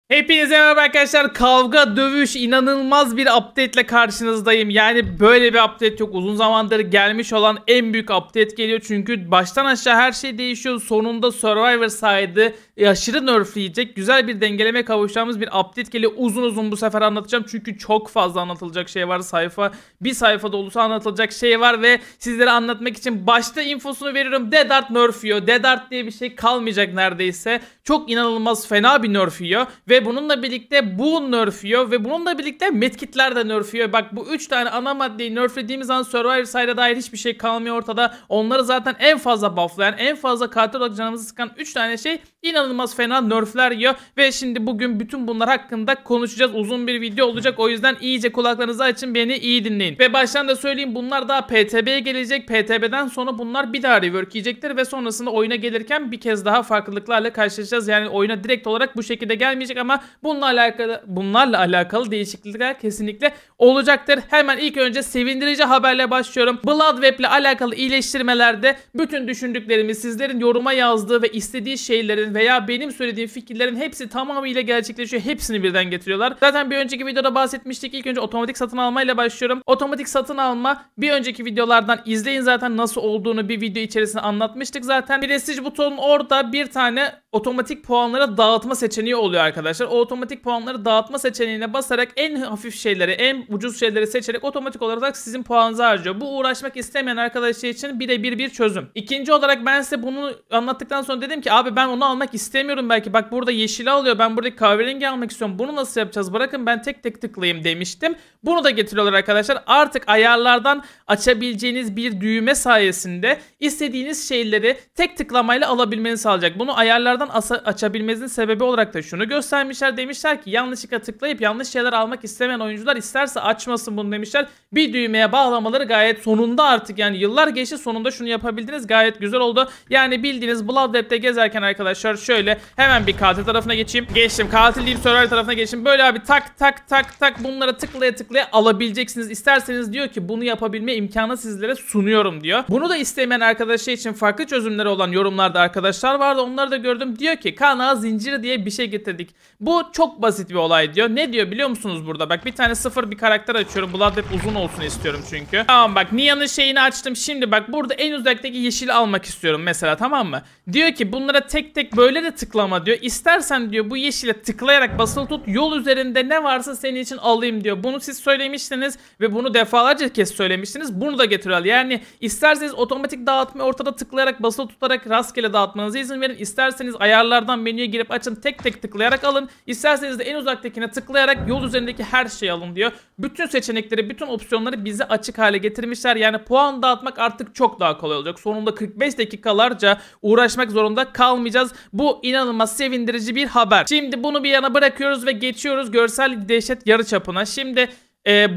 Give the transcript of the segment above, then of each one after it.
Hepinize merhaba arkadaşlar. Kavga, dövüş, inanılmaz bir update ile karşınızdayım. Yani böyle bir update yok. Uzun zamandır gelmiş olan en büyük update geliyor. Çünkü baştan aşağı her şey değişiyor. Sonunda Survivor side'ı aşırı nerfleyecek. Güzel bir dengeleme kavuşacağımız bir update geliyor. Uzun uzun bu sefer anlatacağım. Çünkü çok fazla anlatılacak şey var. Bir sayfa dolusu anlatılacak şey var. Ve sizlere anlatmak için başta infosunu veriyorum. Dead Art nerf yiyor. Dead Art diye bir şey kalmayacak neredeyse. Çok inanılmaz fena bir nerf yiyor. Ve bununla birlikte bu nerf yiyor. Ve bununla birlikte medkitler de nerf yiyor. Bak bu 3 tane ana maddeyi nerflediğimiz zaman Survivor side'a dair hiçbir şey kalmıyor ortada. Onları zaten en fazla bufflayan, en fazla katil olarak canımızı sıkan 3 tane şey inanılmaz fena nerfler yiyor. Ve şimdi bugün bütün bunlar hakkında konuşacağız. Uzun bir video olacak. O yüzden iyice kulaklarınızı açın, beni iyi dinleyin. Ve baştan da söyleyeyim, bunlar daha PTB'ye gelecek. PTB'den sonra bunlar bir daha rework yiyecektir. Ve sonrasında oyuna gelirken bir kez daha farklılıklarla karşılaşacağız. Yani oyuna direkt olarak bu şekilde gelmeyecek ama bunlarla alakalı değişiklikler kesinlikle olacaktır. Hemen ilk önce sevindirici haberle başlıyorum. Blood Web ile alakalı iyileştirmelerde bütün düşündüklerimi, sizlerin yoruma yazdığı ve istediği şeylerin veya benim söylediğim fikirlerin hepsi tamamıyla gerçekleşiyor. Hepsini birden getiriyorlar. Zaten bir önceki videoda bahsetmiştik. İlk önce otomatik satın alma ile başlıyorum. Otomatik satın alma, bir önceki videolardan izleyin, zaten nasıl olduğunu bir video içerisinde anlatmıştık zaten. Prestij butonun orada bir tane otomatik puanlara dağıtma seçeneği oluyor arkadaşlar. O otomatik puanları dağıtma seçeneğine basarak en hafif şeyleri, en ucuz şeyleri seçerek otomatik olarak sizin puanınızı harcıyor. Bu uğraşmak istemeyen arkadaşlar için birebir bir çözüm. İkinci olarak ben size bunu anlattıktan sonra dedim ki abi ben onu almak istemiyorum belki. Bak burada yeşili alıyor. Ben buradaki kahverengi almak istiyorum. Bunu nasıl yapacağız? Bırakın ben tek tek tıklayayım demiştim. Bunu da getiriyorlar arkadaşlar. Artık ayarlardan açabileceğiniz bir düğme sayesinde istediğiniz şeyleri tek tıklamayla alabilmenizi sağlayacak. Bunu ayarlardan açabilmenizin sebebi olarak da şunu göstermişler. Demişler ki yanlışlıkla tıklayıp yanlış şeyler almak istemeyen oyuncular isterse açmasın bunu demişler. Bir düğmeye bağlamaları gayet sonunda, artık yani yıllar geçti, sonunda şunu yapabildiniz. Gayet güzel oldu. Yani bildiğiniz Blood Web'de gezerken arkadaşlar şöyle hemen bir katil tarafına geçeyim. Geçtim. Katil deyip Survivor tarafına geçtim. Böyle abi tak tak tak tak bunlara tıklaya tıklaya alabileceksiniz. İsterseniz diyor ki bunu yapabilme imkanı sizlere sunuyorum diyor. Bunu da istemeyen arkadaşlar için farklı çözümleri olan yorumlarda arkadaşlar vardı. Onları da gördüm. Diyor ki kana zinciri diye bir şey getirdik. Bu çok basit bir olay diyor. Ne diyor biliyor musunuz burada? Bak bir tane sıfır bir karakter açıyorum. Blood Web uzun olsun istiyorum çünkü. Tamam bak Nia'nın şeyini açtım. Şimdi bak burada en uzaktaki yeşili almak istiyorum mesela, tamam mı? Diyor ki bunlara tek tek böyle de tıklama diyor. İstersen diyor bu yeşile tıklayarak basılı tut. Yol üzerinde ne varsa senin için alayım diyor. Bunu siz söylemiştiniz ve bunu defalarca kez söylemiştiniz. Bunu da getiriyor. Yani isterseniz otomatik dağıtma ortada tıklayarak basılı tutarak rastgele dağıtmanıza izin verin. İsterseniz ayarlardan menüye girip açın, tek tek tıklayarak alın. İsterseniz de en uzaktakine tıklayarak yol üzerindeki her şeyi alın diyor. Bütün seçenekleri, bütün opsiyonları bize açık hale getirmişler. Yani puan dağıtmak artık çok daha kolay olacak. Sonunda 45 dakikalarca uğraşmak zorunda kalmayacağız. Bu inanılmaz sevindirici bir haber. Şimdi bunu bir yana bırakıyoruz ve geçiyoruz görsel dehşet yarıçapına. Şimdi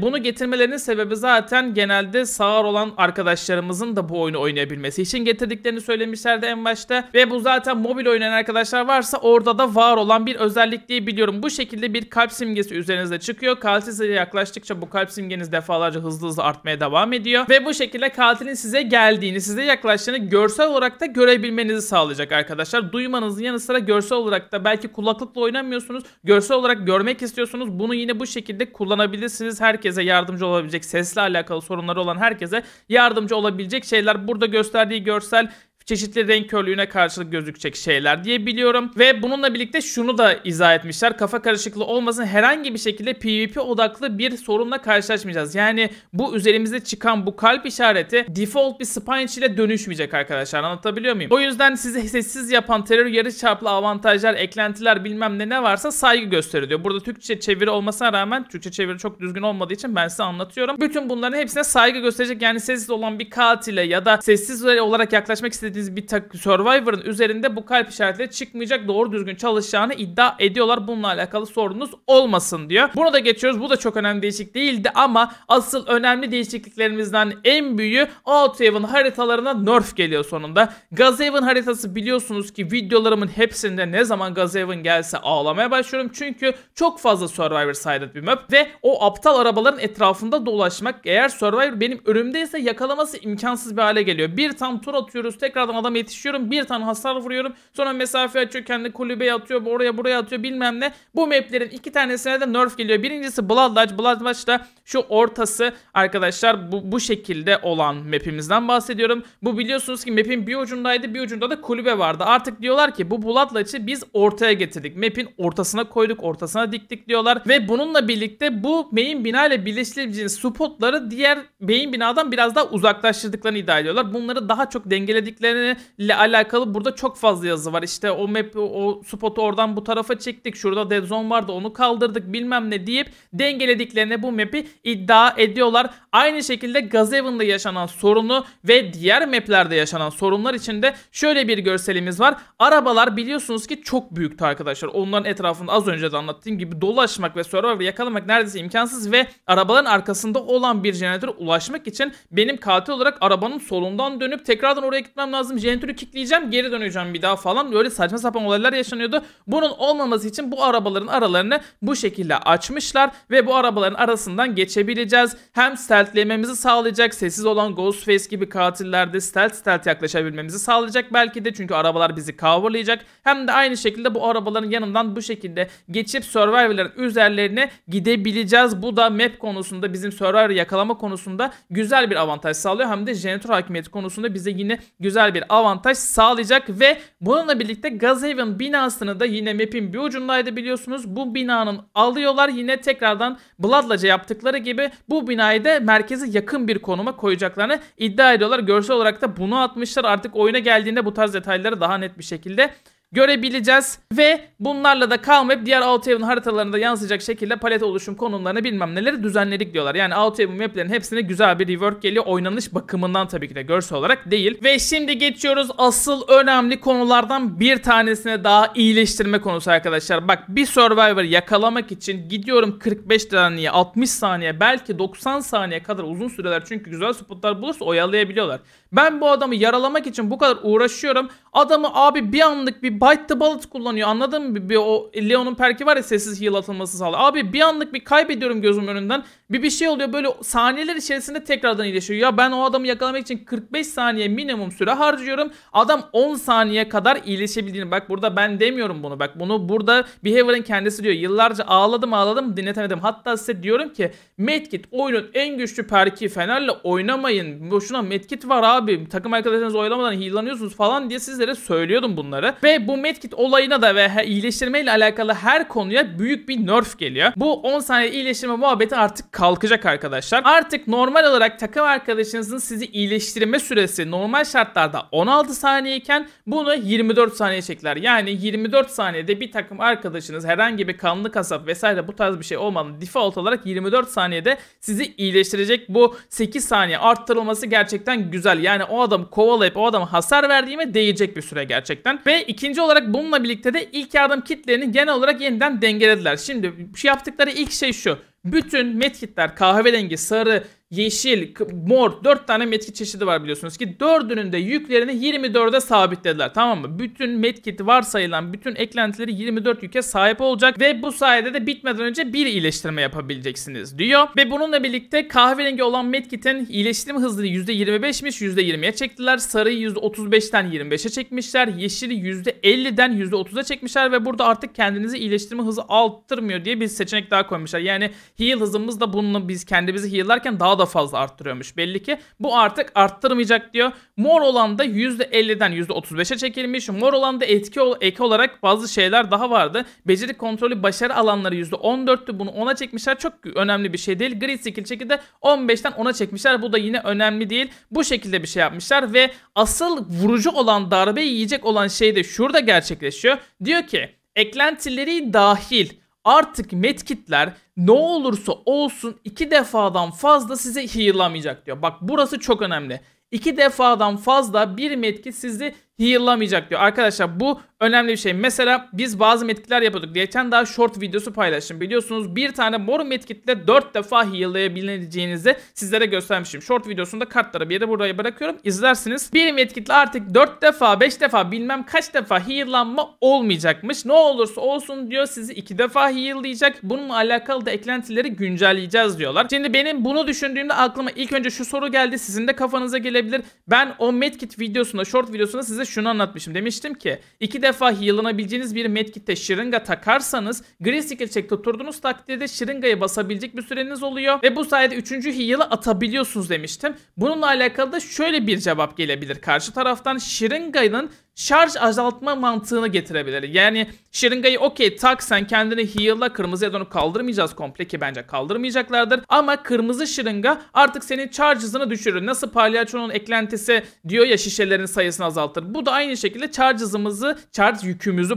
bunu getirmelerinin sebebi zaten genelde sağır olan arkadaşlarımızın da bu oyunu oynayabilmesi için getirdiklerini söylemişlerdi en başta. Ve bu zaten mobil oynayan arkadaşlar varsa orada da var olan bir özellik diye biliyorum. Bu şekilde bir kalp simgesi üzerinizde çıkıyor. Katil size yaklaştıkça bu kalp simgeniz defalarca hızlı artmaya devam ediyor. Ve bu şekilde katilin size geldiğini, size yaklaştığını görsel olarak da görebilmenizi sağlayacak arkadaşlar. Duymanızın yanı sıra görsel olarak da belki kulaklıkla oynamıyorsunuz. Görsel olarak görmek istiyorsunuz. Bunu yine bu şekilde kullanabilirsiniz. Herkese yardımcı olabilecek, sesle alakalı sorunları olan herkese yardımcı olabilecek şeyler. Burada gösterdiği görsel çeşitli renk körlüğüne karşılık gözükecek şeyler diye biliyorum. Ve bununla birlikte şunu da izah etmişler. Kafa karışıklığı olmasın, herhangi bir şekilde PvP odaklı bir sorunla karşılaşmayacağız. Yani bu üzerimizde çıkan bu kalp işareti default bir spine ile dönüşmeyecek arkadaşlar. Anlatabiliyor muyum? O yüzden size sessiz yapan terör yarıçaplı avantajlar, eklentiler bilmem ne varsa saygı gösteriliyor. Burada Türkçe çeviri olmasına rağmen Türkçe çeviri çok düzgün olmadığı için ben size anlatıyorum. Bütün bunların hepsine saygı gösterecek. Yani sessiz olan bir katile ya da sessiz olarak yaklaşmak istediğiniz bir Survivor'ın üzerinde bu kalp işaretleri çıkmayacak, doğru düzgün çalışacağını iddia ediyorlar. Bununla alakalı sorunuz olmasın diyor. Bunu da geçiyoruz. Bu da çok önemli değişiklik değildi ama asıl önemli değişikliklerimizden en büyüğü Outhaven haritalarına nerf geliyor sonunda. Gazhaven haritası biliyorsunuz ki videolarımın hepsinde ne zaman Gazhaven gelse ağlamaya başlıyorum. Çünkü çok fazla Survivor sided bir map ve o aptal arabaların etrafında dolaşmak, eğer Survivor benim önümdeyse yakalaması imkansız bir hale geliyor. Bir tam tur atıyoruz, tekrar tekrardan adama yetişiyorum. Bir tane hasar vuruyorum. Sonra mesafe açıyor. Kendi kulübeye atıyor. Oraya buraya atıyor bilmem ne. Bu maplerin 2 tanesine de nerf geliyor. Birincisi Blood Lodge da şu ortası arkadaşlar bu şekilde olan mapimizden bahsediyorum. Bu biliyorsunuz ki map'in bir ucundaydı. Bir ucunda da kulübe vardı. Artık diyorlar ki bu Blood Lodge'ı biz ortaya getirdik. Map'in ortasına koyduk. Ortasına diktik diyorlar. Ve bununla birlikte bu main bina ile birleştirebileceğiniz spotları diğer main binadan biraz daha uzaklaştırdıklarını iddia ediyorlar. Bunları daha çok dengeledikleriyle alakalı burada çok fazla yazı var. İşte o spotu oradan bu tarafa çektik. Şurada dead zone vardı onu kaldırdık bilmem ne deyip dengelediklerini bu map'i iddia ediyorlar. Aynı şekilde Gazeven'da yaşanan sorunu ve diğer maplerde yaşanan sorunlar için de şöyle bir görselimiz var. Arabalar biliyorsunuz ki çok büyüktü arkadaşlar. Onların etrafında az önce de anlattığım gibi dolaşmak ve Survivor yakalamak neredeyse imkansız ve arabaların arkasında olan bir jeneratöre ulaşmak için benim katil olarak arabanın solundan dönüp tekrardan oraya gitmem lazım. Jeneratörü kilitleyeceğim, geri döneceğim bir daha falan. Böyle saçma sapan olaylar yaşanıyordu. Bunun olmaması için bu arabaların aralarını bu şekilde açmışlar ve bu arabaların arasından geçebileceğiz. Hem stealthlememizi sağlayacak, sessiz olan Ghostface gibi katillerde stealth yaklaşabilmemizi sağlayacak belki de, çünkü arabalar bizi coverlayacak. Hem de aynı şekilde bu arabaların yanından bu şekilde geçip Survivor'ların üzerlerine gidebileceğiz. Bu da map konusunda, bizim Survivor'ı yakalama konusunda güzel bir avantaj sağlıyor. Hem de jeneratör hakimiyeti konusunda bize yine güzel bir avantaj sağlayacak ve bununla birlikte Gazeven binasını da yine map'in bir ucundaydı biliyorsunuz. Bu binanın alıyorlar, yine tekrardan Blood Lodge'a yaptıkları gibi bu binayı da merkeze yakın bir konuma koyacaklarını iddia ediyorlar. Görsel olarak da bunu atmışlar. Artık oyuna geldiğinde bu tarz detayları daha net bir şekilde görebileceğiz ve bunlarla da kalmayıp diğer Outhaven haritalarında yansıyacak şekilde palet oluşum konumlarını bilmem neleri düzenledik diyorlar. Yani Outhaven maplerin hepsine güzel bir rework geliyor. Oynanış bakımından tabii ki de, görsel olarak değil. Ve şimdi geçiyoruz asıl önemli konulardan bir tanesine, daha iyileştirme konusu arkadaşlar. Bak, bir Survivor yakalamak için gidiyorum 45 saniye, 60 saniye, belki 90 saniye kadar uzun süreler, çünkü güzel spotlar bulursa oyalayabiliyorlar. Ben bu adamı yaralamak için bu kadar uğraşıyorum. Adamı abi bir anlık bir bite the bullet kullanıyor, anladın mı? O Leon'un perki var ya, sessiz heal atılması sağlıyor. Abi bir anlık bir kaybediyorum gözümün önünden. Bir şey oluyor, böyle saniyeler içerisinde tekrardan iyileşiyor. Ya ben o adamı yakalamak için 45 saniye minimum süre harcıyorum. Adam 10 saniye kadar iyileşebildiğini. Bak burada ben demiyorum bunu. Bak bunu burada Behavior'ın kendisi diyor. Yıllarca ağladım dinletemedim. Hatta size diyorum ki Medkit oyunun en güçlü perki. Fener'le oynamayın. Boşuna Medkit var abi. Takım arkadaşlarınızı oylamadan heal'lanıyorsunuz falan diye sizlere söylüyordum bunları. Ve bu Medkit olayına da ve iyileştirme ile alakalı her konuya büyük bir nerf geliyor. Bu 10 saniye iyileştirme muhabbeti artık kalkacak arkadaşlar. Artık normal olarak takım arkadaşınızın sizi iyileştirme süresi normal şartlarda 16 saniyeyken bunu 24 saniye çektiler. Yani 24 saniyede bir takım arkadaşınız herhangi bir kanlı kasap vesaire bu tarz bir şey olmadan default olarak 24 saniyede sizi iyileştirecek. Bu 8 saniye arttırılması gerçekten güzel. Yani o adamı kovalayıp o adama hasar verdiğime değecek bir süre gerçekten. Ve ikinci olarak bununla birlikte de ilk yardım kitlerini genel olarak yeniden dengelediler. Şimdi şu yaptıkları ilk şey şu: bütün medkitler kahverengi, sarı, yeşil, mor 4 tane medkit çeşidi var biliyorsunuz ki. 4'ünün de yüklerini 24'e sabitlediler, tamam mı? Bütün medkit varsayılan bütün eklentileri 24 yüke sahip olacak ve bu sayede de bitmeden önce bir iyileştirme yapabileceksiniz diyor. Ve bununla birlikte kahverengi olan medkitin iyileştirme hızını %25'miş %20'ye çektiler. Sarıyı %35'ten 25'e çekmişler. Yeşili %50'den %30'a çekmişler ve burada artık kendinizi iyileştirme hızı arttırmıyor diye bir seçenek daha koymuşlar. Yani heal hızımız da bununla biz kendimizi heal'larken daha da fazla arttırıyormuş belli ki. Bu artık arttırmayacak diyor. Mor olan da %50'den %35'e çekilmiş. Mor olan da ek olarak bazı şeyler daha vardı. Beceri kontrolü başarı alanları %14'tü. Bunu 10'a çekmişler. Çok önemli bir şey değil. Grid skill çeki de 15'ten 10'a çekmişler. Bu da yine önemli değil. Bu şekilde bir şey yapmışlar ve asıl vurucu olan, darbe yiyecek olan şey de şurada gerçekleşiyor. Diyor ki eklentileri dahil artık medkitler ne olursa olsun 2 defadan fazla size heal'lamayacak diyor. Bak burası çok önemli. 2 defadan fazla bir medkit sizi heal'lamayacak diyor. Arkadaşlar bu önemli bir şey. Mesela biz bazı medkitler yapıyorduk. Geçen daha short videosu paylaştım. Biliyorsunuz bir tane mor medkitle 4 defa heal'layabileceğinizi sizlere göstermişim. Short videosunda kartları bir yere buraya bırakıyorum. İzlersiniz. Bir medkitle artık 4 defa 5 defa bilmem kaç defa heal'lanma olmayacakmış. Ne olursa olsun diyor sizi 2 defa heal'layacak. Bununla alakalı da eklentileri güncelleyeceğiz diyorlar. Şimdi benim bunu düşündüğümde aklıma ilk önce şu soru geldi. Sizin de kafanıza gelebilir. Ben o medkit videosunda, short videosunda size şunu anlatmışım. Demiştim ki 2 defa heal'lanabileceğiniz bir medkitte şırınga takarsanız gri skill check tutturduğunuz takdirde şırıngayı basabilecek bir süreniz oluyor ve bu sayede 3. heal'ı atabiliyorsunuz demiştim. Bununla alakalı da şöyle bir cevap gelebilir karşı taraftan. Şırınganın şarj azaltma mantığını getirebilir. Yani şırıngayı okey tak, sen kendini heal'la, kırmızıya dönüp kaldırmayacağız komple ki bence kaldırmayacaklardır. Ama kırmızı şırınga artık senin charge hızını düşürür. Nasıl palyaçonun eklentisi diyor ya şişelerin sayısını azaltır. Bu da aynı şekilde charge hızımızı, charge yükümüzü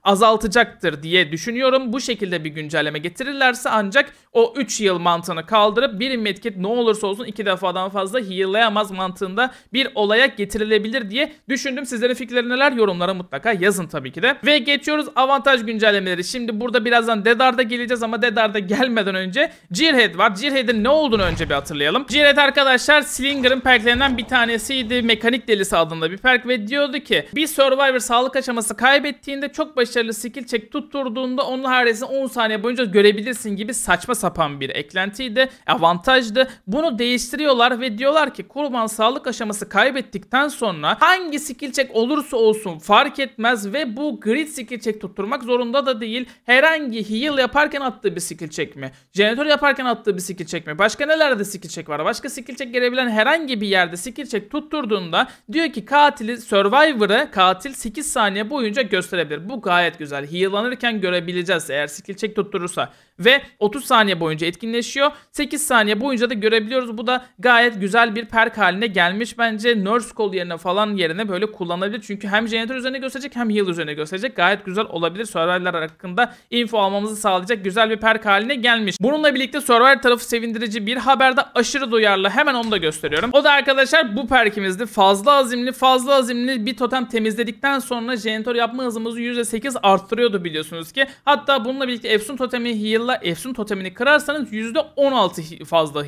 azaltacaktır diye düşünüyorum. Bu şekilde bir güncelleme getirirlerse ancak o 3 heal mantığını kaldırıp bir medkit ne olursa olsun 2 defadan fazla heal'layamaz mantığında bir olaya getirilebilir diye düşündüm. Sizlerin fikirleri neler? Yorumlara mutlaka yazın tabii ki de. Ve geçiyoruz avantaj güncellemeleri. Şimdi burada birazdan Dedart'a geleceğiz ama Dedart'a gelmeden önce Gearhead var. Gearhead'in ne olduğunu önce bir hatırlayalım. Gearhead arkadaşlar Slinger'ın perklerinden bir tanesiydi. Mekanik delisi adında bir perk ve diyordu ki bir Survivor sağlık aşaması kaybettiğinde çok başarılı skill check tutturduğunda onun haresini 10 saniye boyunca görebilirsin gibi saçma sapan bir eklentiydi. Avantajdı. Bunu değiştiriyorlar ve diyorlar ki kurban sağlık aşaması kaybettikten sonra hangi skill check olursa olsun fark etmez ve bu grid skill check tutturmak zorunda da değil. Herhangi heal yaparken attığı bir skill check mi? Jeneratör yaparken attığı bir skill check mi? Başka nelerde skill check var? Başka skill check gelebilen herhangi bir yerde skill check tutturduğunda diyor ki Survivor'ı katil 8 saniye boyunca gösterebilir. Bu gayet güzel. Heal'lanırken görebileceğiz eğer skill check tutturursa. Ve 30 saniye boyunca etkinleşiyor. 8 saniye boyunca da görebiliyoruz. Bu da gayet güzel bir perk haline gelmiş. Bence Nurse Call yerine böyle kullanılabilir. Çünkü hem jeneratör üzerine gösterecek hem heal üzerine gösterecek. Gayet güzel olabilir. Survivor'lar hakkında info almamızı sağlayacak güzel bir perk haline gelmiş. Bununla birlikte Survivor tarafı sevindirici bir haberde aşırı duyarlı. Hemen onu da gösteriyorum. O da arkadaşlar bu perkimizdi. Fazla azimli bir totem temizledikten sonra jeneratör yapma hızımızı %8 arttırıyordu biliyorsunuz ki. Hatta bununla birlikte Efsun totemi heal'la Efsun totemini kırarsanız %16 fazla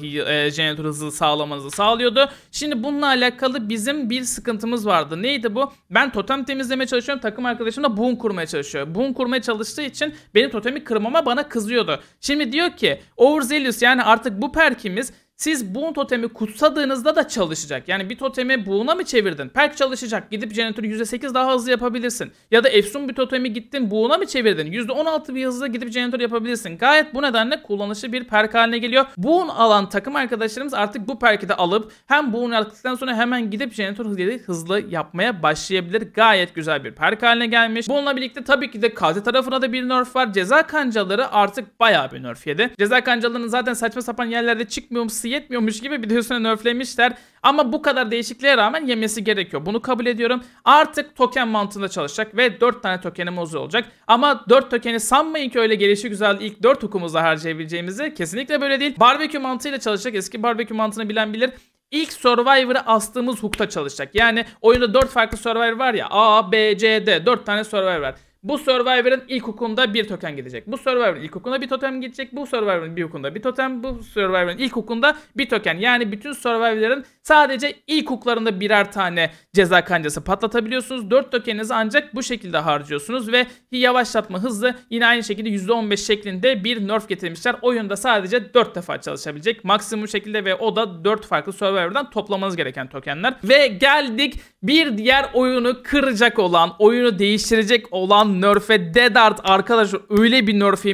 jeneratör hızı sağlamanızı sağlıyordu. Şimdi bununla alakalı bizim bir sıkıntımız vardı. Neydi bu? Ben totem temizlemeye çalışıyorum. Takım arkadaşım da boon kurmaya çalışıyor. Boon kurmaya çalıştığı için benim totemi kırmama bana kızıyordu. Şimdi diyor ki Overzealous, yani artık bu perkimiz siz Boon totemi kutsadığınızda da çalışacak. Yani bir totemi Boon'a mı çevirdin? Perk çalışacak. Gidip jeneratörü %8 daha hızlı yapabilirsin. Ya da Efsun bir totemi gittin Boon'a mı çevirdin? %16 bir hızla gidip jeneratör yapabilirsin. Gayet bu nedenle kullanışlı bir perk haline geliyor. Boon alan takım arkadaşlarımız artık bu perki de alıp hem Boon yaptıktan sonra hemen gidip jeneratör hızlı yapmaya başlayabilir. Gayet güzel bir perk haline gelmiş. Bununla birlikte tabii ki de KT tarafına da bir nerf var. Ceza kancaları artık bayağı bir nerf yedi. Ceza kancalarının zaten saçma sapan yerlerde çıkmıyormuş, yetmiyormuş gibi bir de üstüne nerflemişler. Ama bu kadar değişikliğe rağmen yemesi gerekiyor. Bunu kabul ediyorum. Artık token mantığında çalışacak ve 4 tane tokenimiz olacak. Ama 4 tokeni sanmayın ki öyle gelişigüzel ilk 4 hukumuza harcayabileceğimizi. Kesinlikle böyle değil. Barbekü mantığıyla çalışacak. Eski barbekü mantığını bilen bilir. İlk Survivor'ı astığımız hook'ta çalışacak. Yani oyunda 4 farklı Survivor var ya. A, B, C, D. 4 tane Survivor var. Bu Survivor'ın ilk hook'unda bir token gidecek. Bu Survivor'ın ilk hook'unda bir totem gidecek. Bu Survivor'ın bir hook'unda bir totem. Bu Survivor'ın ilk hook'unda bir token. Yani bütün Survivor'ların sadece ilk hook'larında birer tane ceza kancası patlatabiliyorsunuz. 4 tokeninizi ancak bu şekilde harcıyorsunuz ve yavaşlatma hızı yine aynı şekilde %15 şeklinde bir nerf getirmişler. Oyunda sadece 4 defa çalışabilecek maksimum şekilde ve o da 4 farklı Survivor'dan toplamanız gereken tokenler. Ve geldik bir diğer oyunu kıracak olan, oyunu değiştirecek olan nerf'e. Dedart arkadaşlar öyle bir nerf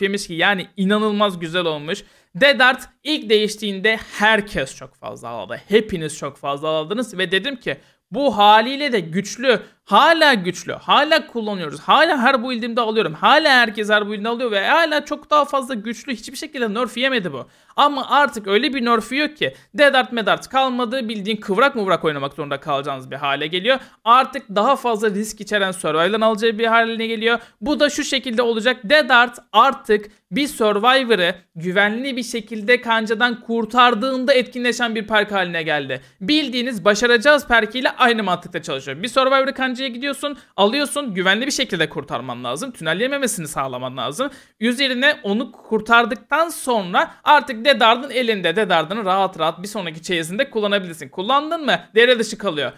yemiş ki yani inanılmaz güzel olmuş. Dedart ilk değiştiğinde herkes çok fazla aldı. Hepiniz çok fazla aldınız ve dedim ki bu haliyle de güçlü. Hala güçlü. Hala kullanıyoruz. Hala her build'imde alıyorum. Hala herkes her build'inde alıyor ve hala çok daha fazla güçlü. Hiçbir şekilde nerf yemedi bu. Ama artık öyle bir nerf yiyor ki Dedart medart kalmadı. Bildiğin kıvrak mıvrak oynamak zorunda kalacağınız bir hale geliyor. Artık daha fazla risk içeren Survivor'ın alacağı bir haline geliyor. Bu da şu şekilde olacak. Dedart artık bir Survivor'ı güvenli bir şekilde kancadan kurtardığında etkinleşen bir perk haline geldi. Bildiğiniz başaracağız perkiyle aynı mantıkta çalışıyor. Bir Survivor'ı kanca kancaya gidiyorsun, alıyorsun, güvenli bir şekilde kurtarman lazım. Tünelleyememesini sağlaman lazım. Üzerine onu kurtardıktan sonra artık Dedard'ın elinde. Dedard'ını rahat rahat bir sonraki çeyizinde kullanabilirsin. Kullandın mı? Devre dışı kalıyor.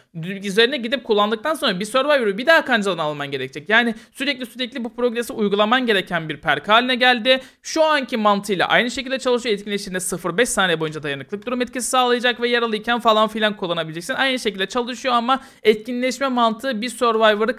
Üzerine gidip kullandıktan sonra bir Survivor'u bir daha kancadan alman gerekecek. Yani sürekli bu progresi uygulaman gereken bir perk haline geldi. Şu anki mantığıyla aynı şekilde çalışıyor. Etkinleştiğinde 0-5 saniye boyunca dayanıklık durum etkisi sağlayacak ve yaralıyken falan filan kullanabileceksin. Aynı şekilde çalışıyor ama etkinleşme mantığı bir Survivor'ı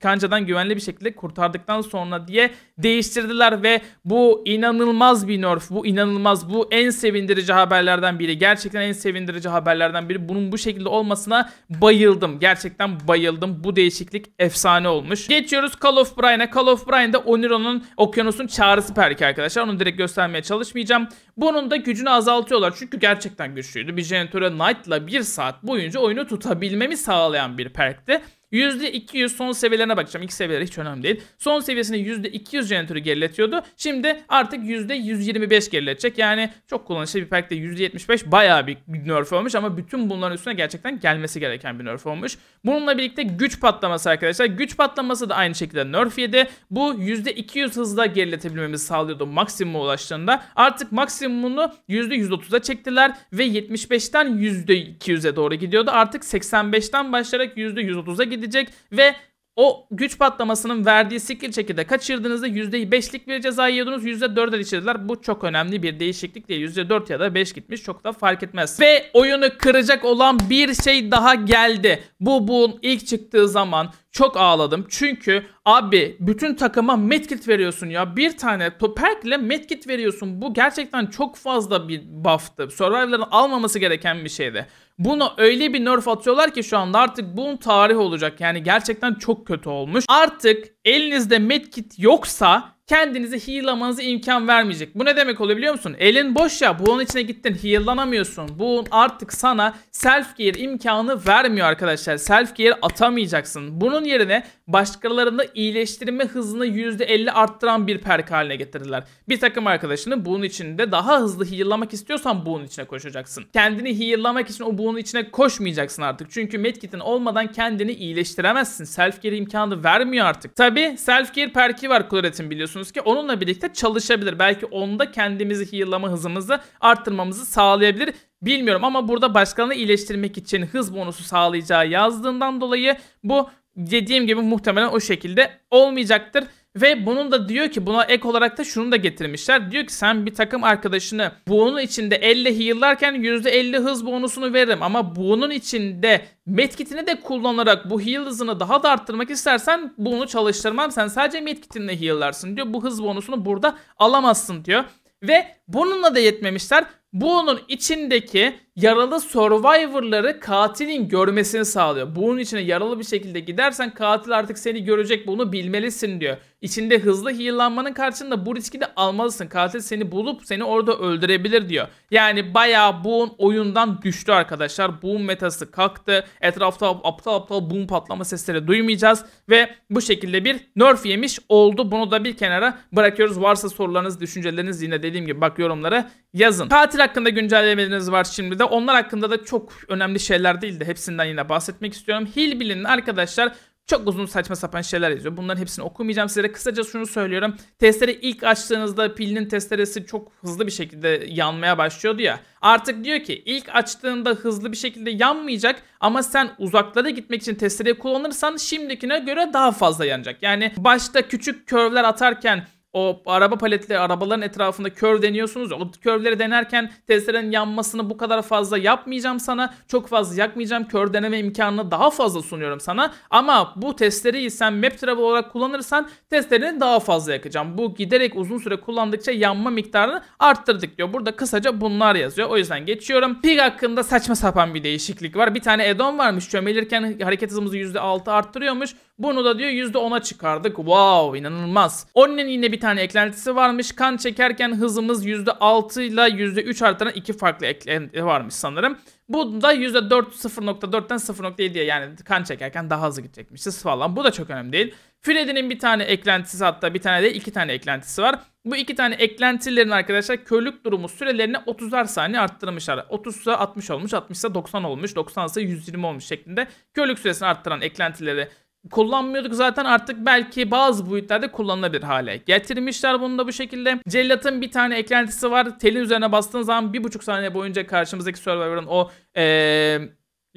kancadan güvenli bir şekilde kurtardıktan sonra diye değiştirdiler ve bu inanılmaz bir nerf. Bu en sevindirici haberlerden biri. Gerçekten en sevindirici haberlerden biri. Bunun bu şekilde olmasına bayıldım. Gerçekten bayıldım. Bu değişiklik efsane olmuş. Geçiyoruz Call of Brian'a. Call of Brian'da Oniro'nun Okyanus'un çağrısı perki arkadaşlar. Onu direkt göstermeye çalışmayacağım. Bunun da gücünü azaltıyorlar. Çünkü gerçekten güçlüydü. Bir jeneratöre Knight'la 1 saat boyunca oyunu tutabilmemi sağlayan bir perkti. %200 son seviyelerine bakacağım. İlk seviyeleri hiç önemli değil. Son seviyesinde %200 jeneratörü geriletiyordu. Şimdi artık %125 geriletecek. Yani çok kullanışlı bir perkte %75 bayağı bir nerf olmuş ama bütün bunların üstüne gerçekten gelmesi gereken bir nerf olmuş. Bununla birlikte güç patlaması arkadaşlar. Güç patlaması da aynı şekilde nerf yedi. Bu %200 hızla geriletebilmemizi sağlıyordu maksimuma ulaştığında. Artık maksimumunu %130'a çektiler ve 75'ten %200'e doğru gidiyordu. Artık 85'ten başlayarak %130'a gidecek ve o güç patlamasının verdiği skill check'i de kaçırdığınızda %5'lik bir ceza yiyordunuz. %4'e düşürdüler. Bu çok önemli bir değişiklik değil. %4 ya da 5 gitmiş. Çok da fark etmez. Ve oyunu kıracak olan bir şey daha geldi. Bu ilk çıktığı zaman çok ağladım. Çünkü abi bütün takıma medkit veriyorsun ya. Bir tane perk ile medkit veriyorsun. Bu gerçekten çok fazla bir buff'tı. Survivor'ların almaması gereken bir şeydi. Buna öyle bir nerf atıyorlar ki şu anda artık bunun tarihi olacak. Yani gerçekten çok kötü olmuş. Artık elinizde medkit yoksa kendinizi heal'lamanıza imkan vermeyecek. Bu ne demek oluyor biliyor musun? Elin boş ya, bunun içine gittin heal'lanamıyorsun. Bu artık sana self gear imkanı vermiyor arkadaşlar. Self gear atamayacaksın. Bunun yerine başkalarında iyileştirme hızını %50 arttıran bir perk haline getirdiler. Bir takım arkadaşını bunun içinde daha hızlı heal'lamak istiyorsan bunun içine koşacaksın. Kendini heal'lamak için o bunun içine koşmayacaksın artık. Çünkü medkit'in olmadan kendini iyileştiremezsin. Self gear imkanı vermiyor artık. Tabi self gear perki var Claret'in, biliyorsunuz ki onunla birlikte çalışabilir. Belki onda kendimizi heal'lama hızımızı arttırmamızı sağlayabilir. Bilmiyorum ama burada başkalarını iyileştirmek için hız bonusu sağlayacağı yazdığından dolayı bu dediğim gibi muhtemelen o şekilde olmayacaktır. Ve bunun da diyor ki buna ek olarak da şunu da getirmişler. Diyor ki sen bir takım arkadaşını bunun içinde 50 heal'larken %50 hız bonusunu veririm. Ama bunun içinde medkitini de kullanarak bu heal hızını daha da arttırmak istersen bunu çalıştırmam. Sen sadece medkitinle heal'larsın diyor. Bu hız bonusunu burada alamazsın diyor. Ve bununla da yetmemişler. Bunun içindeki yaralı Survivor'ları katilin görmesini sağlıyor. Bunun içine yaralı bir şekilde gidersen katil artık seni görecek, bunu bilmelisin diyor. İçinde hızlı heal'lanmanın karşılığında bu riski de almalısın. Katil seni bulup seni orada öldürebilir diyor. Yani bayağı Boon oyundan düştü arkadaşlar. Boon metası kalktı. Etrafta aptal boom patlama sesleri duymayacağız. Ve bu şekilde bir nerf yemiş oldu. Bunu da bir kenara bırakıyoruz. Varsa sorularınız, düşünceleriniz yine dediğim gibi bak yorumlara yazın. Katil hakkında güncellemeleriniz var şimdi de. Onlar hakkında da çok önemli şeyler değil de hepsinden yine bahsetmek istiyorum. Hillbilly'nin arkadaşlar çok uzun saçma sapan şeyler yazıyor. Bunların hepsini okumayacağım. Sizlere kısaca şunu söylüyorum. Testere ilk açtığınızda pilinin testeresi çok hızlı bir şekilde yanmaya başlıyordu ya. Artık diyor ki ilk açtığında hızlı bir şekilde yanmayacak ama sen uzaklara gitmek için testereyi kullanırsan şimdikine göre daha fazla yanacak. Yani başta küçük curve'ler atarken o araba paletleri, arabaların etrafında curve deniyorsunuz ya, o curve'leri denerken testerenin yanmasını bu kadar fazla yapmayacağım sana. Çok fazla yakmayacağım. Curve deneme imkanını daha fazla sunuyorum sana. Ama bu testereyi sen map travel olarak kullanırsan testereyi daha fazla yakacağım. Bu giderek uzun süre kullandıkça yanma miktarını arttırdık diyor. Burada kısaca bunlar yazıyor. O yüzden geçiyorum. Pig hakkında saçma sapan bir değişiklik var. Bir tane add-on varmış. Çömelirken hareket hızımızı %6 arttırıyormuş. Bunu da diyor %10'a çıkardık. Wow, inanılmaz. Onun yine bir tane eklentisi varmış. Kan çekerken hızımız %6 ile %3 arttıran iki farklı eklenti varmış sanırım. Bu da %4 0.4'ten 0.7'ye, yani kan çekerken daha hızlı gidecekmişiz falan. Bu da çok önemli değil. Freddy'nin bir tane eklentisi, hatta bir tane değil 2 tane eklentisi var. Bu 2 tane eklentilerin arkadaşlar körlük durumu sürelerini 30'ar saniye arttırmışlar. 30 ise 60 olmuş, 60 ise 90 olmuş, 90 ise 120 olmuş şeklinde körlük süresini arttıran eklentileri kullanmıyorduk zaten, artık belki bazı boyutlarda kullanılabilir hale getirmişler bunu da bu şekilde. Cellat'ın bir tane eklentisi var. Telin üzerine bastığın zaman 1,5 saniye boyunca karşımızdaki Survivor'ın o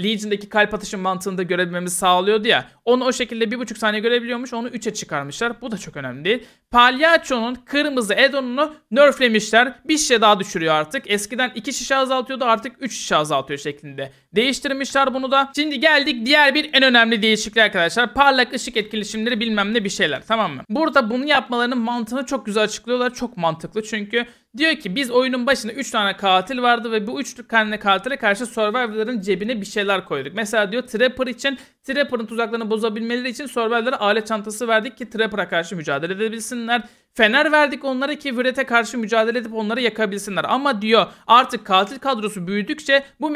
Legion'daki kalp atışı mantığında görebilmemizi sağlıyordu ya. Onu o şekilde 1,5 saniye görebiliyormuş. Onu 3'e çıkarmışlar. Bu da çok önemli değil. Palyaço'nun kırmızı add-on'unu nerflemişler. Bir şişe daha düşürüyor artık. Eskiden 2 şişe azaltıyordu, artık 3 şişe azaltıyor şeklinde değiştirmişler bunu da. Şimdi geldik diğer bir en önemli değişikliğe arkadaşlar. Parlak ışık etkileşimleri bilmem ne bir şeyler, tamam mı? Burada bunu yapmalarının mantığını çok güzel açıklıyorlar. Çok mantıklı çünkü diyor ki biz oyunun başında 3 tane katil vardı ve bu 3 tane katile karşı Survivor'ların cebine bir şeyler koyduk. Mesela diyor Trapper için, Trapper'ın tuzaklarını bozabilmeleri için Survivor'lara alet çantası verdik ki Trapper'a karşı mücadele edebilsinler. Fener verdik onlara ki Vred'e karşı mücadele edip onları yakabilsinler. Ama diyor artık katil kadrosu büyüdükçe bu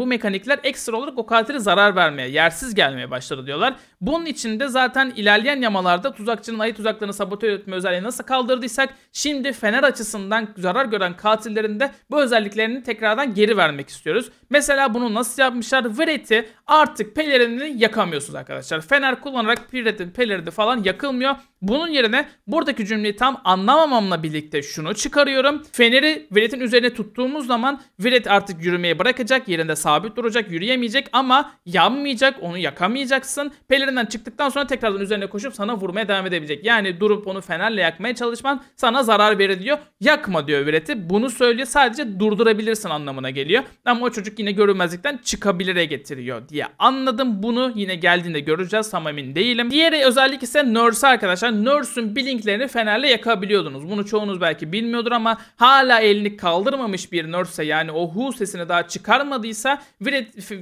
mekanikler ekstra olarak o katile zarar vermeye, yersiz gelmeye başladı diyorlar. Bunun için de zaten ilerleyen yamalarda tuzakçının ayı tuzaklarını sabote etme özelliğini nasıl kaldırdıysak, şimdi Fener açısından zarar gören katillerin de bu özelliklerini tekrardan geri vermek istiyoruz. Mesela bunu nasıl yapmışlar? Vred'i artık pelerini yakamıyorsunuz arkadaşlar. Fener kullanarak pelerini falan yakılmıyor. Bunun yerine buradaki cümleyi tam anlamamamla birlikte şunu çıkarıyorum. Feneri Vred'in üzerine tuttuğumuz zaman Vred artık yürümeyi bırakacak, yerinde sabit duracak, yürüyemeyecek ama yanmayacak, onu yakamayacaksın. Pelerinden çıktıktan sonra tekrardan üzerine koşup sana vurmaya devam edebilecek. Yani durup onu fenerle yakmaya çalışman sana zarar verir diyor. Yakma diyor Vred'i. Bunu söylüyor, sadece durdurabilirsin anlamına geliyor. Ama o çocuk yine görünmezlikten çıkabilire getiriyor diye anladım. Bunu yine geldiğinde göreceğiz, tam emin değilim. Diğeri özellik ise Nurse arkadaşlar. Nurse'ün blinklerini fenerle yakabiliyordunuz. Bunu çoğunuz belki bilmiyordur ama hala elini kaldırmamış bir Nurse'e, yani o hu sesini daha çıkarmadıysa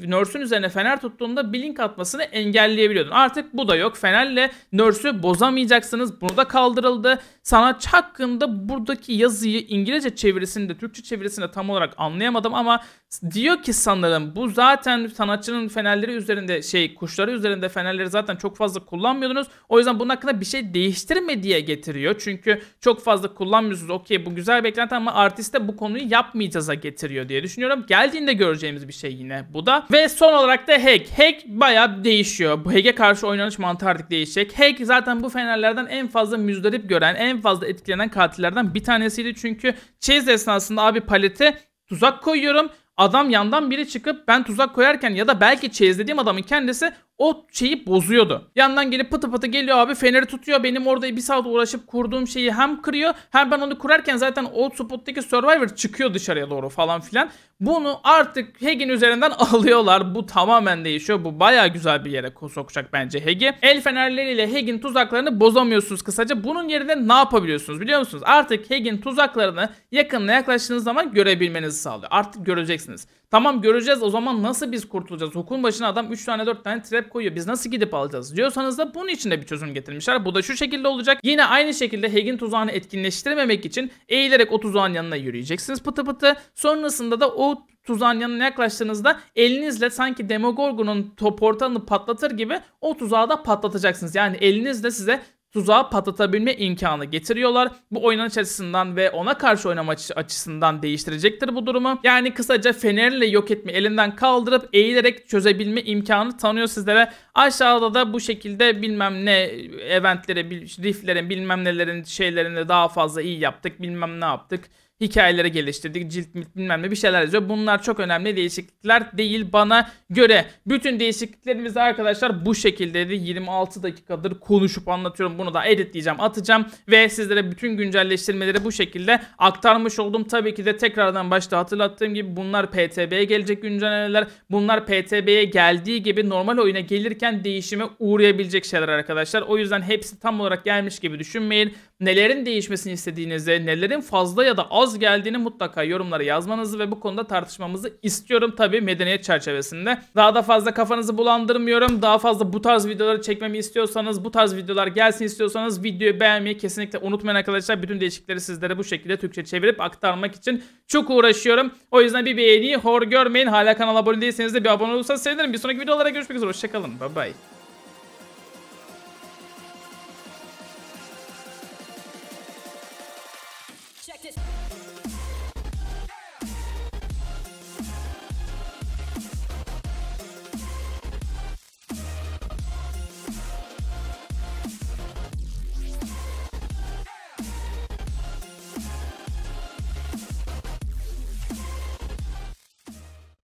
Nurse'ün üzerine fener tuttuğunda blink atmasını engelleyebiliyordun. Artık bu da yok. Fenerle Nurse'ü bozamayacaksınız. Bunu da kaldırıldı. Sanatçı hakkında buradaki yazıyı İngilizce çevirisini de Türkçe çevirisini de tam olarak anlayamadım ama diyor ki sanırım bu zaten sanatçının fenerleri üzerinde kuşları üzerinde fenerleri zaten çok fazla kullanmıyordunuz. O yüzden bunun hakkında bir şey değiştirme diye getiriyor. Çünkü çok fazla kullanmıyorsunuz. Okey, bu güzel beklenti ama artiste bu konuyu yapmayacağız'a getiriyor diye düşünüyorum. Geldiğinde göreceğimiz bir şey yine bu da. Ve son olarak da Hack. Hack bayağı değişiyor. Bu Hack'e karşı oynanış mantığı artık değişecek. Hack zaten bu fenerlerden en fazla müzdarip gören, en fazla etkilenen katillerden bir tanesiydi. Çünkü chase esnasında abi palete tuzak koyuyorum. Adam yandan biri çıkıp ben tuzak koyarken ya da belki chase'lediğim adamın kendisi o şeyi bozuyordu. Yandan gelip pıtı pıtı geliyor abi, feneri tutuyor. Benim orada bir saat uğraşıp kurduğum şeyi hem kırıyor hem ben onu kurarken zaten o spot'taki Survivor çıkıyor dışarıya doğru falan filan. Bunu artık Hack'in üzerinden alıyorlar. Bu tamamen değişiyor. Bu bayağı güzel bir yere sokacak bence Hack'i. El fenerleriyle Hack'in tuzaklarını bozamıyorsunuz kısaca. Bunun yerine ne yapabiliyorsunuz biliyor musunuz? Artık Hack'in tuzaklarını yakınına yaklaştığınız zaman görebilmenizi sağlıyor. Artık göreceksiniz. Tamam, göreceğiz, o zaman nasıl biz kurtulacağız? Hukukun başına adam 3 tane 4 tane trap koyuyor. Biz nasıl gidip alacağız diyorsanız da bunun için de bir çözüm getirmişler. Bu da şu şekilde olacak. Yine aynı şekilde Hack'in tuzağını etkinleştirmemek için eğilerek o tuzağın yanına yürüyeceksiniz pıtı pıtı. Sonrasında da o tuzağın yanına yaklaştığınızda elinizle sanki Demogorgon'un portalını patlatır gibi o tuzağı da patlatacaksınız. Yani elinizle size tuzağı patlatabilme imkanı getiriyorlar. Bu oynanış açısından ve ona karşı oynama açısından değiştirecektir bu durumu. Yani kısaca fenerle yok etme, elinden kaldırıp eğilerek çözebilme imkanı tanıyor sizlere. Aşağıda da bu şekilde bilmem ne eventlere, rifflerin bilmem nelerin şeylerini daha fazla iyi yaptık, bilmem ne yaptık. Hikayeleri geliştirdik, cilt bilmem ne bir şeyler yazıyor. Bunlar çok önemli değişiklikler değil bana göre. Bütün değişikliklerimiz arkadaşlar bu şekildeydi. 26 dakikadır konuşup anlatıyorum. Bunu da editleyeceğim, atacağım ve sizlere bütün güncelleştirmeleri bu şekilde aktarmış oldum. Tabii ki de tekrardan başta hatırlattığım gibi bunlar PTB'ye gelecek güncellemeler. Bunlar PTB'ye geldiği gibi normal oyuna gelirken değişime uğrayabilecek şeyler arkadaşlar. O yüzden hepsi tam olarak gelmiş gibi düşünmeyin. nelerin değişmesini istediğinizi, nelerin fazla ya da az geldiğini mutlaka yorumlara yazmanızı ve bu konuda tartışmamızı istiyorum tabii medeniyet çerçevesinde. Daha da fazla kafanızı bulandırmıyorum. Daha fazla bu tarz videoları çekmemi istiyorsanız, bu tarz videolar gelsin istiyorsanız videoyu beğenmeyi kesinlikle unutmayın arkadaşlar. Bütün değişiklikleri sizlere bu şekilde Türkçe çevirip aktarmak için çok uğraşıyorum. O yüzden bir beğeniyi hor görmeyin. Hala kanala abone değilseniz de bir abone olursanız sevinirim. Bir sonraki videolara görüşmek üzere. Hoşçakalın. Bye bye.